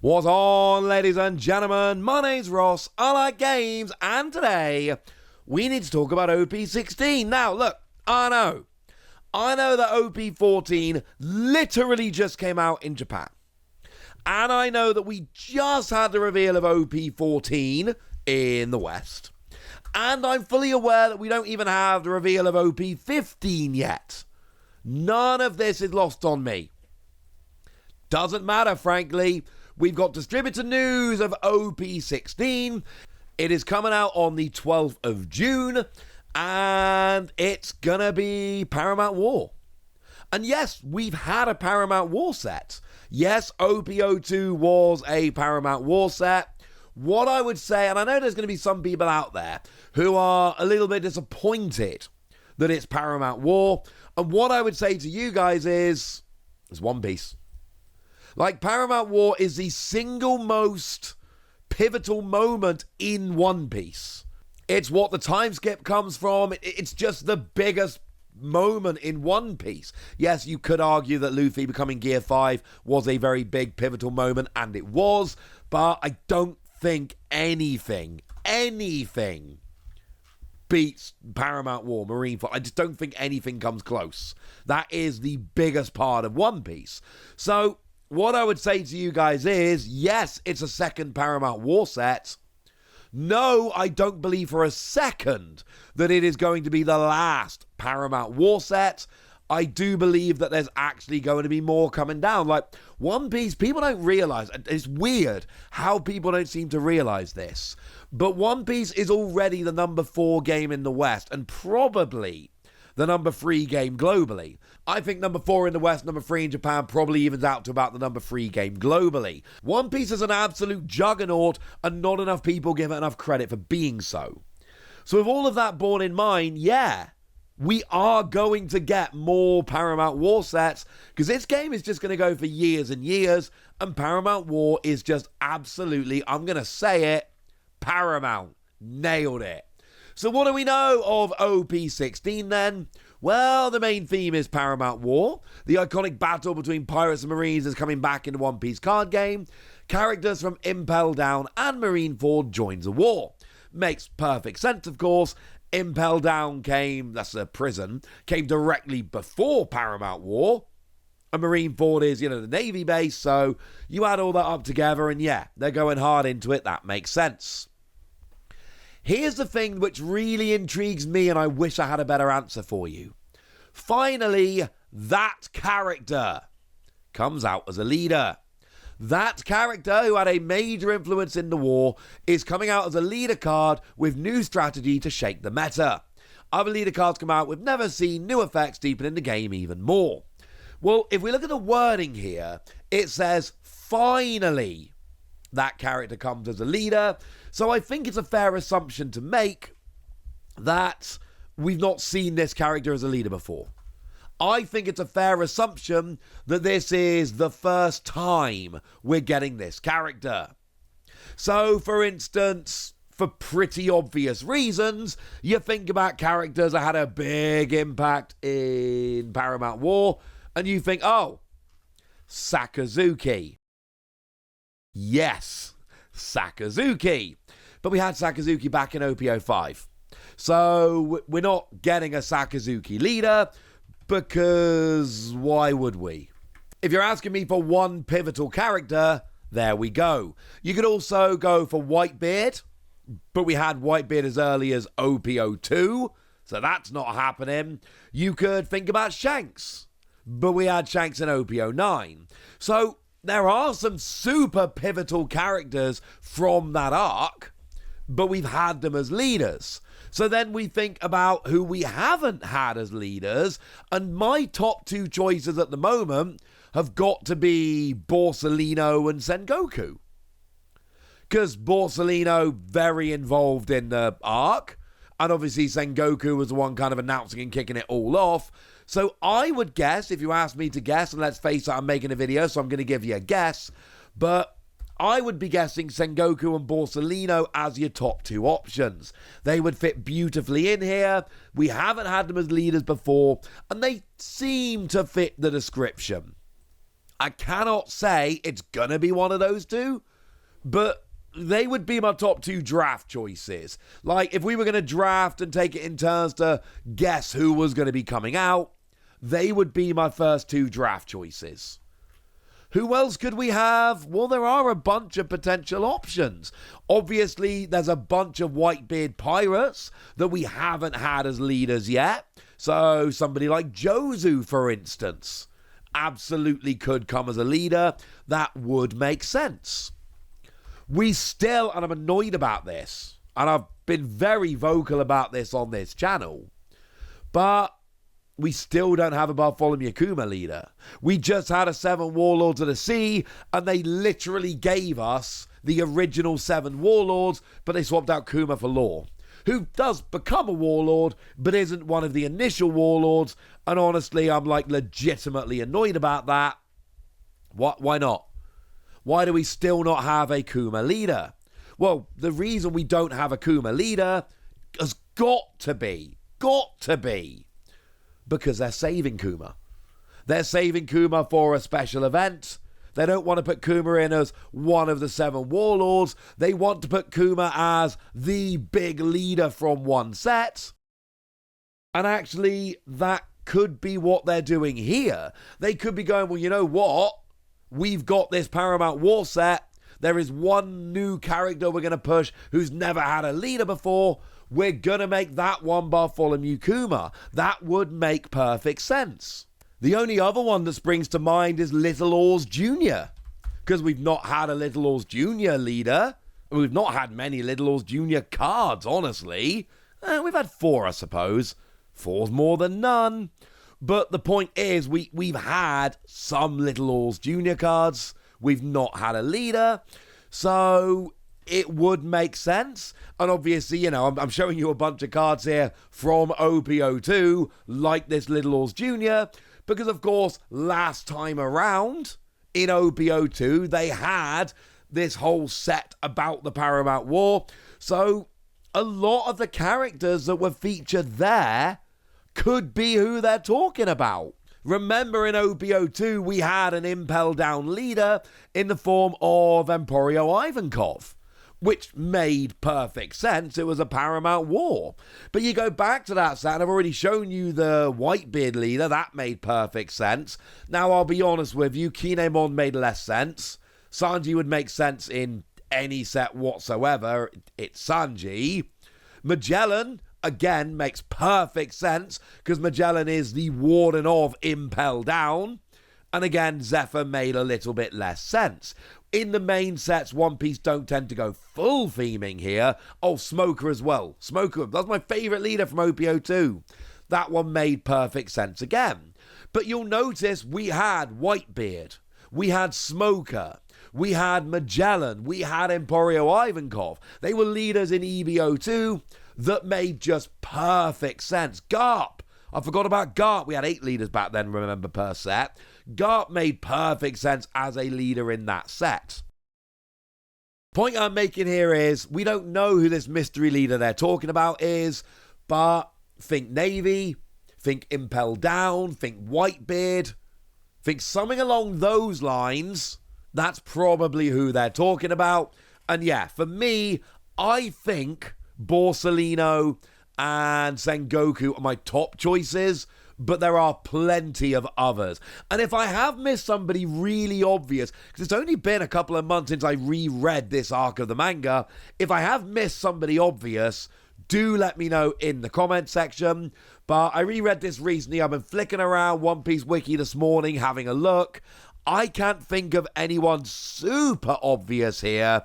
What's on, ladies and gentlemen? My name's Ross, I like games, and today we need to talk about OP-16. Now, look, I know that OP-14 literally just came out in Japan. And I know that we just had the reveal of OP-14 in the West. And I'm fully aware that we don't even have the reveal of OP-15 yet. None of this is lost on me. Doesn't matter, frankly. We've got distributor news of OP-16. It is coming out on the 12th of June, and it's gonna be Paramount War. And yes, we've had a Paramount War set. Yes, OP-02 was a Paramount War set. What I would say, and I know there's going to be some people out there who are a little bit disappointed that it's Paramount War, and what I would say to you guys is, it's One Piece. Like, Paramount War is the single most pivotal moment in One Piece. It's what the time skip comes from. It's just the biggest moment in One Piece. Yes, you could argue that Luffy becoming Gear 5 was a very big pivotal moment, and it was, but I don't think anything beats Paramount War, Marineford. I just don't think anything comes close. That is the biggest part of One Piece. So what I would say to you guys is, yes, it's a second Paramount War set. No, I don't believe for a second that it is going to be the last Paramount War set. I do believe that there's actually going to be more coming down. Like, One Piece, people don't realize, it's weird how people don't seem to realize this, but One Piece is already the number 4 game in the West, and probably the number 3 game globally. I think number 4 in the West, number 3 in Japan probably evens out to about the number 3 game globally. One Piece is an absolute juggernaut, and not enough people give it enough credit for being so. So with all of that borne in mind, yeah, we are going to get more Paramount War sets, because this game is just going to go for years and years, and Paramount War is just absolutely, I'm going to say it, Paramount. Nailed it. So what do we know of OP-16 then? Well, the main theme is Paramount War. The iconic battle between pirates and marines is coming back in the One Piece card game. Characters from Impel Down and Marineford joins the war. Makes perfect sense, of course. Impel Down came, that's a prison, came directly before Paramount War. And Marineford is, the Navy base, so you add all that up together and yeah, they're going hard into it. That makes sense. Here's the thing which really intrigues me, and I wish I had a better answer for you. Finally, that character comes out as a leader. That character, who had a major influence in the war, is coming out as a leader card with new strategy to shake the meta. Other leader cards come out with never seen new effects deepening the game even more. Well, if we look at the wording here, it says, finally, that character comes as a leader. So I think it's a fair assumption to make that we've not seen this character as a leader before. I think it's a fair assumption that this is the first time we're getting this character. So, for instance, for pretty obvious reasons, you think about characters that had a big impact in Paramount War, and you think, oh, Sakazuki. Yes, Sakazuki. But we had Sakazuki back in OP-05. So we're not getting a Sakazuki leader, because why would we? If you're asking me for one pivotal character, there we go. You could also go for Whitebeard, but we had Whitebeard as early as OP-02, so that's not happening. You could think about Shanks, but we had Shanks in OP-09. So there are some super pivotal characters from that arc, but we've had them as leaders. So then we think about who we haven't had as leaders, and my top 2 choices at the moment have got to be Borsalino and Sengoku. Because Borsalino, very involved in the arc, and obviously Sengoku was the one kind of announcing and kicking it all off. So I would guess, if you ask me to guess, and let's face it, I'm making a video, so I'm going to give you a guess, but I would be guessing Sengoku and Borsalino as your top 2 options. They would fit beautifully in here. We haven't had them as leaders before, and they seem to fit the description. I cannot say it's going to be one of those two, but they would be my top 2 draft choices. Like, if we were going to draft and take it in turns to guess who was going to be coming out, they would be my first 2 draft choices. Who else could we have? Well, there are a bunch of potential options. Obviously, there's a bunch of Whitebeard pirates that we haven't had as leaders yet. So somebody like Jozu, for instance, absolutely could come as a leader. That would make sense. We still, and I'm annoyed about this, and I've been very vocal about this on this channel, but we still don't have a Bartholomew Kuma leader. We just had a 7 Warlords of the Sea, and they literally gave us the original 7 Warlords, but they swapped out Kuma for Law, who does become a Warlord, but isn't one of the initial Warlords, and honestly, I'm like legitimately annoyed about that. Why not? Why do we still not have a Kuma leader? Well, the reason we don't have a Kuma leader has got to be, because they're saving Kuma. They're saving Kuma for a special event. They don't want to put Kuma in as one of the 7 Warlords. They want to put Kuma as the big leader from one set. And actually, that could be what they're doing here. They could be going, well, you know what? We've got this Paramount War set. There is one new character we're going to push who's never had a leader before. We're going to make that one Bartholomew Kuma. That would make perfect sense. The only other one that springs to mind is Little Oars Jr., because we've not had a Little Oars Jr. leader. We've not had many Little Oars Jr. cards, honestly. We've had 4, I suppose. 4's more than none. But the point is, we've had some Little Oars Jr. cards. We've not had a leader. So it would make sense. And obviously, you know, I'm showing you a bunch of cards here from OP-02, like this Little Oars Jr., because, of course, last time around in OP-02, they had this whole set about the Paramount War. So a lot of the characters that were featured there could be who they're talking about. Remember, in OP-02, we had an Impel Down leader in the form of Emporio Ivankov, which made perfect sense. It was a Paramount War. But you go back to that set, and I've already shown you the Whitebeard leader. That made perfect sense. Now, I'll be honest with you, Kinemon made less sense. Sanji would make sense in any set whatsoever. It's Sanji. Magellan, again, makes perfect sense, because Magellan is the warden of Impel Down. And again, Zephyr made a little bit less sense. In the main sets, One Piece don't tend to go full theming here. Oh, Smoker as well. Smoker, that's my favourite leader from OP-02. That one made perfect sense again. But you'll notice we had Whitebeard. We had Smoker. We had Magellan. We had Emporio Ivankov. They were leaders in EB-02 that made just perfect sense. Garp. I forgot about Garp. We had 8 leaders back then, remember, per set. Garp made perfect sense as a leader in that set. Point I'm making here is we don't know who this mystery leader they're talking about is, but think Navy, think Impel Down, think Whitebeard, think something along those lines. That's probably who they're talking about. And yeah, for me, I think Borsalino and Sengoku are my top choices, but there are plenty of others. And if I have missed somebody really obvious, because it's only been a couple of months since I reread this arc of the manga, if I have missed somebody obvious, do let me know in the comment section. But I reread this recently. I've been flicking around One Piece Wiki this morning, having a look. I can't think of anyone super obvious here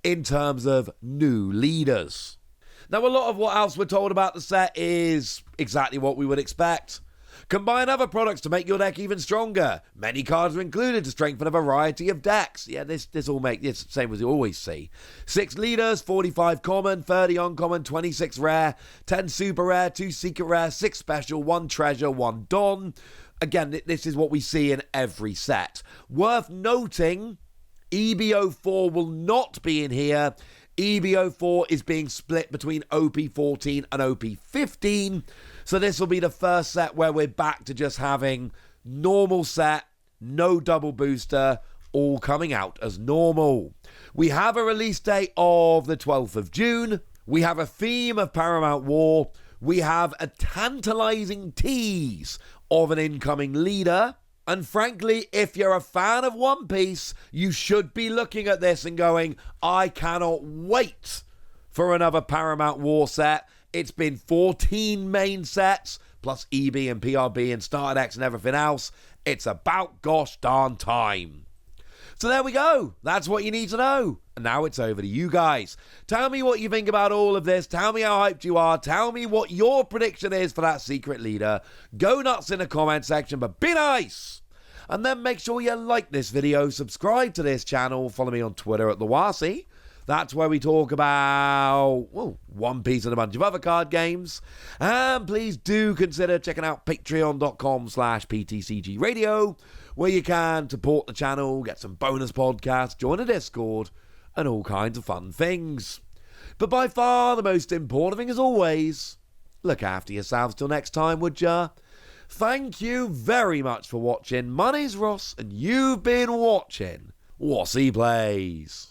in terms of new leaders. Now, a lot of what else we're told about the set is exactly what we would expect. Combine other products to make your deck even stronger. Many cards are included to strengthen a variety of decks. Yeah, this all makes it's the same as you always see. 6 leaders, 45 common, 30 uncommon, 26 rare, 10 super rare, 2 secret rare, 6 special, 1 treasure, 1 don. Again, this is what we see in every set. Worth noting, EB-04 will not be in here. EB-04 is being split between OP-14 and OP-15. So this will be the first set where we're back to just having normal set, no double booster, all coming out as normal. We have a release date of the 12th of June. We have a theme of Paramount War. We have a tantalizing tease of an incoming leader. And frankly, if you're a fan of One Piece, you should be looking at this and going, I cannot wait for another Paramount War set. It's been 14 main sets, plus EB and PRB and Started X and everything else. It's about gosh darn time. So there we go. That's what you need to know. And now it's over to you guys. Tell me what you think about all of this. Tell me how hyped you are. Tell me what your prediction is for that secret leader. Go nuts in the comment section, but be nice. And then make sure you like this video, subscribe to this channel, follow me on Twitter at TheWasi. That's where we talk about, well, One Piece and a bunch of other card games. And please do consider checking out patreon.com/PTCG Radio, where you can support the channel, get some bonus podcasts, join a Discord, and all kinds of fun things. But by far the most important thing, as always, look after yourselves till next time, would ya? Thank you very much for watching. My name's Ross, and you've been watching Wasi Plays.